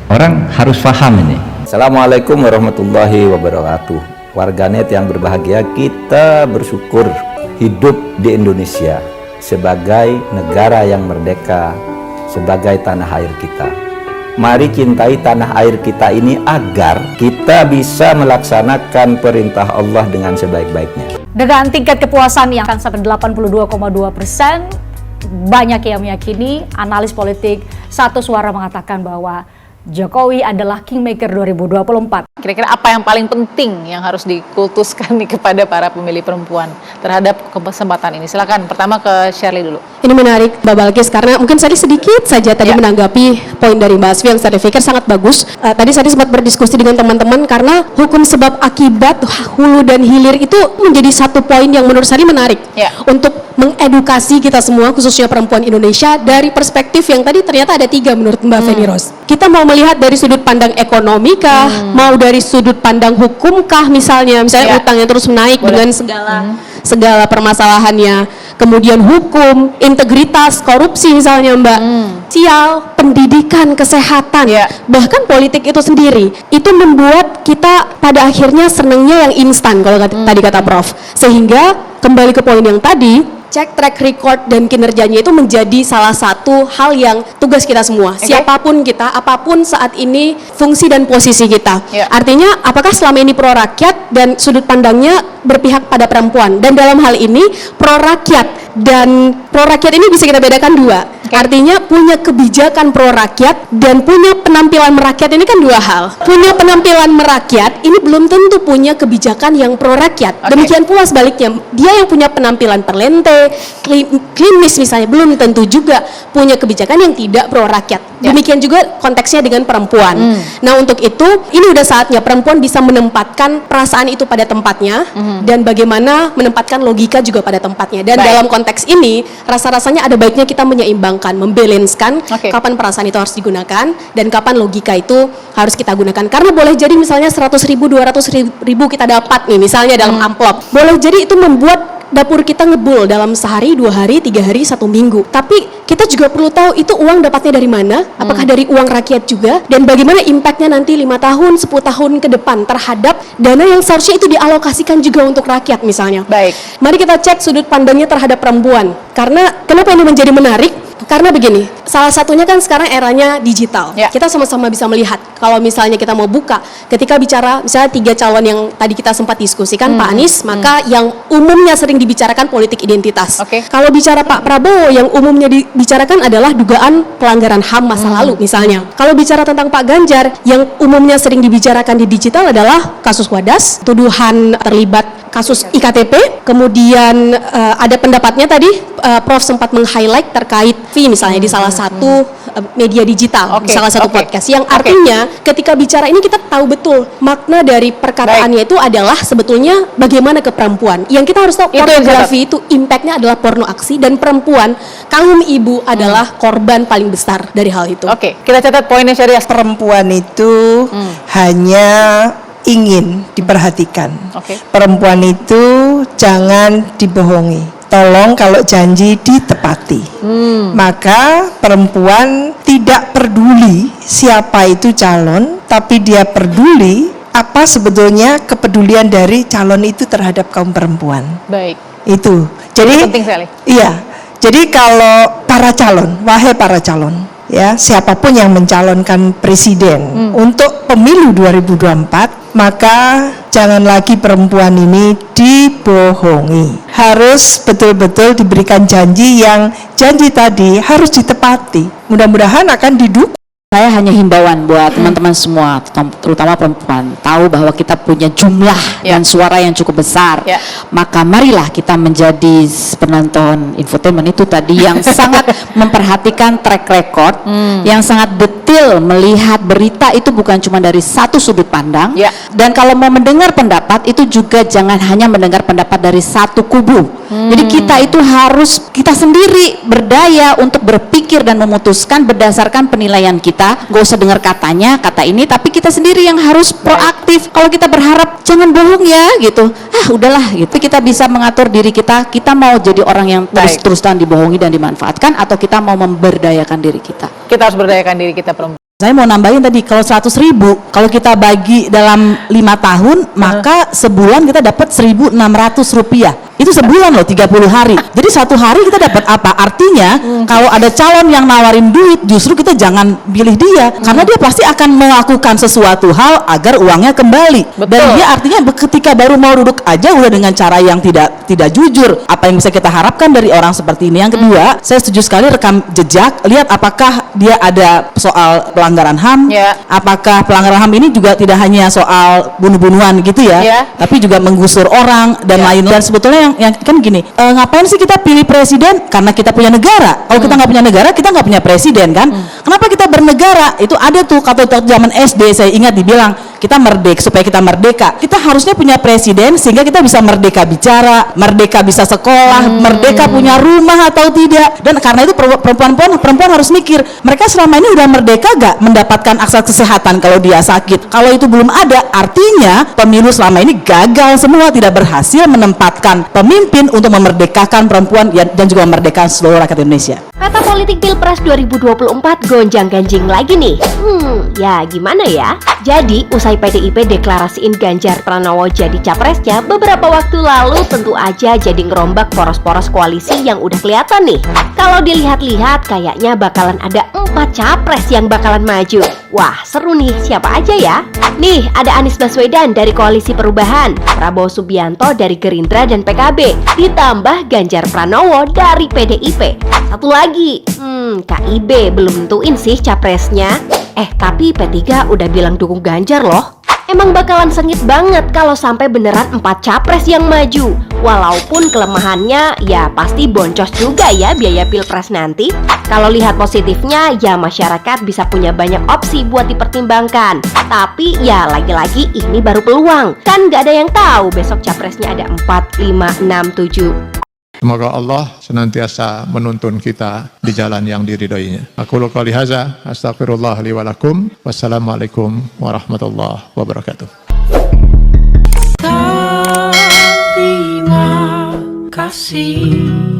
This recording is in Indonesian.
Orang harus paham ini. Assalamualaikum warahmatullahi wabarakatuh. Warganet yang berbahagia, kita bersyukur hidup di Indonesia sebagai negara yang merdeka, sebagai tanah air kita. Mari cintai tanah air kita ini agar kita bisa melaksanakan perintah Allah dengan sebaik-baiknya. Dengan tingkat kepuasan yang akan sampai 82,2%, banyak yang meyakini, analis politik satu suara mengatakan bahwa Jokowi adalah Kingmaker 2024. Kira-kira apa yang paling penting yang harus dikultuskan nih kepada para pemilih perempuan terhadap kesempatan ini? Silakan, pertama ke Shirley dulu. Ini menarik Mbak Balkis, karena mungkin saya sedikit saja tadi menanggapi poin dari Mbak Asfi yang saya pikir sangat bagus. Tadi saya sempat berdiskusi dengan teman-teman karena hukum sebab akibat hulu dan hilir itu menjadi satu poin yang menurut saya menarik untuk mengedukasi kita semua, khususnya perempuan Indonesia, dari perspektif yang tadi ternyata ada 3 menurut Mbak Feni Rose. Kita mau melihat dari sudut pandang ekonomi kah, mau dari sudut pandang hukum kah, misalnya utangnya terus menaik dengan segala permasalahannya, kemudian hukum, integritas, korupsi misalnya Mbak, sosial, pendidikan, kesehatan, bahkan politik itu sendiri, itu membuat kita pada akhirnya senangnya yang instan kalau tadi kata Prof. Sehingga kembali ke poin yang tadi, cek track record dan kinerjanya itu menjadi salah satu hal yang tugas kita semua. Siapapun kita, apapun saat ini fungsi dan posisi kita. Artinya apakah selama ini pro rakyat dan sudut pandangnya berpihak pada perempuan. Dan dalam hal ini pro rakyat dan pro rakyat ini bisa kita bedakan 2. Artinya punya kebijakan pro rakyat dan punya penampilan merakyat, ini kan 2 hal. Punya penampilan merakyat ini belum tentu punya kebijakan yang pro rakyat. Demikian pula sebaliknya, dia yang punya penampilan perlente, klinis misalnya, belum tentu juga punya kebijakan yang tidak pro rakyat. Demikian juga konteksnya dengan perempuan. Nah, untuk itu ini udah saatnya perempuan bisa menempatkan perasaan itu pada tempatnya dan bagaimana menempatkan logika juga pada tempatnya. Dan dalam konteks ini rasa-rasanya ada baiknya kita menyeimbangkan, membalanskan kapan perasaan itu harus digunakan dan kapan logika itu harus kita gunakan. Karena boleh jadi misalnya 100.000, 200.000 kita dapat nih misalnya dalam amplop. Boleh jadi itu membuat dapur kita ngebul dalam sehari, 2 hari, 3 hari, 1 minggu. Tapi kita juga perlu tahu itu uang dapatnya dari mana, apakah dari uang rakyat juga, dan bagaimana impactnya nanti 5 tahun, 10 tahun ke depan terhadap dana yang seharusnya itu dialokasikan juga untuk rakyat misalnya. Mari kita cek sudut pandangnya terhadap perempuan. Karena kenapa ini menjadi menarik? Karena begini, salah satunya kan sekarang eranya digital. Kita sama-sama bisa melihat, kalau misalnya kita mau buka, ketika bicara misalnya 3 calon yang tadi kita sempat diskusikan, Pak Anies, maka yang umumnya sering dibicarakan politik identitas. Kalau bicara Pak Prabowo, yang umumnya dibicarakan adalah dugaan pelanggaran HAM masa lalu misalnya. Kalau bicara tentang Pak Ganjar, yang umumnya sering dibicarakan di digital adalah kasus Wadas, tuduhan terlibat kasus IKTP, kemudian ada pendapatnya tadi Prof sempat meng-highlight terkait fee misalnya di salah satu media digital, di salah satu podcast, yang artinya ketika bicara ini kita tahu betul makna dari perkataannya itu adalah sebetulnya bagaimana ke perempuan. Yang kita harus tahu pornografi itu impactnya adalah porno aksi, dan perempuan, kaum ibu adalah korban paling besar dari hal itu. Kita catat poinnya Syariah. Perempuan itu hanya ingin diperhatikan. Perempuan itu jangan dibohongi. Tolong kalau janji ditepati. Maka perempuan tidak peduli siapa itu calon, tapi dia peduli apa sebetulnya kepedulian dari calon itu terhadap kaum perempuan. Itu. Jadi penting sekali. Iya. Jadi kalau para calon, wahai para calon, ya, siapapun yang mencalonkan presiden untuk pemilu 2024, maka jangan lagi perempuan ini dibohongi. Harus betul-betul diberikan janji yang janji tadi harus ditepati. Mudah-mudahan akan didukung. Saya hanya himbauan buat teman-teman semua, terutama perempuan, tahu bahwa kita punya jumlah dan suara yang cukup besar. Maka marilah kita menjadi penonton infotainment itu tadi yang sangat memperhatikan track record, yang sangat detail melihat berita itu bukan cuma dari satu sudut pandang. Dan kalau mau mendengar pendapat itu juga jangan hanya mendengar pendapat dari satu kubu. Jadi kita itu harus kita sendiri berdaya untuk berpikir dan memutuskan berdasarkan penilaian kita. Gak usah dengar katanya, kata ini, tapi kita sendiri yang harus proaktif. Kalau kita berharap jangan bohong ya gitu, udahlah gitu. Kita bisa mengatur diri kita mau jadi orang yang terus-terusan dibohongi dan dimanfaatkan, atau kita mau memberdayakan diri kita. Kita harus berdayakan diri kita perempuan. Saya mau nambahin tadi, kalau 100.000, kalau kita bagi dalam 5 tahun, maka sebulan kita dapat Rp1.600. Itu sebulan loh, 30 hari. Jadi satu hari kita dapat apa? Artinya kalau ada calon yang nawarin duit, justru kita jangan pilih dia, karena dia pasti akan melakukan sesuatu hal agar uangnya kembali. Betul. Dan dia artinya ketika baru mau duduk aja udah dengan cara yang tidak jujur. Apa yang bisa kita harapkan dari orang seperti ini? Yang kedua, saya setuju sekali rekam jejak, lihat apakah dia ada soal pelanggaran HAM, Ya. apakah pelanggaran HAM ini juga tidak hanya soal bunuh-bunuhan gitu ya, Ya. tapi juga menggusur orang dan lain. Dan sebetulnya yang kan gini, ngapain sih kita pilih presiden? Karena kita punya negara. Kalau kita nggak punya negara, kita nggak punya presiden kan? Kenapa kita bernegara? Itu ada tuh kata zaman SD, saya ingat dibilang kita merdeka, supaya kita merdeka. Kita harusnya punya presiden sehingga kita bisa merdeka bicara, merdeka bisa sekolah, merdeka punya rumah atau tidak. Dan karena itu perempuan harus mikir, mereka selama ini udah merdeka gak mendapatkan akses kesehatan kalau dia sakit? Kalau itu belum ada, artinya pemilu selama ini gagal semua, tidak berhasil menempatkan pemimpin untuk memerdekakan perempuan dan juga memerdekakan seluruh rakyat Indonesia. Peta politik Pilpres 2024 gonjang-ganjing lagi nih. Ya gimana ya? Jadi usai PDIP deklarasiin Ganjar Pranowo jadi capresnya beberapa waktu lalu, tentu aja jadi ngerombak poros-poros koalisi yang udah kelihatan nih. Kalau dilihat-lihat kayaknya bakalan ada 4 capres yang bakalan maju. Wah seru nih, siapa aja ya? Nih ada Anies Baswedan dari Koalisi Perubahan, Prabowo Subianto dari Gerindra dan PKB, ditambah Ganjar Pranowo dari PDIP. Satu lagi, KIB belum nentuin sih capresnya. Tapi P3 udah bilang dukung Ganjar loh. Emang bakalan sengit banget kalau sampai beneran 4 capres yang maju. Walaupun kelemahannya ya pasti boncos juga ya biaya pilpres nanti. Kalau lihat positifnya ya masyarakat bisa punya banyak opsi buat dipertimbangkan. Tapi ya lagi-lagi ini baru peluang. Kan gak ada yang tahu besok capresnya ada 4, 5, 6, 7. Semoga Allah senantiasa menuntun kita di jalan yang diridhoinya. Aku qouli hadza, astaghfirullah li wa lakum. Wassalamualaikum warahmatullahi wabarakatuh. Terima kasih.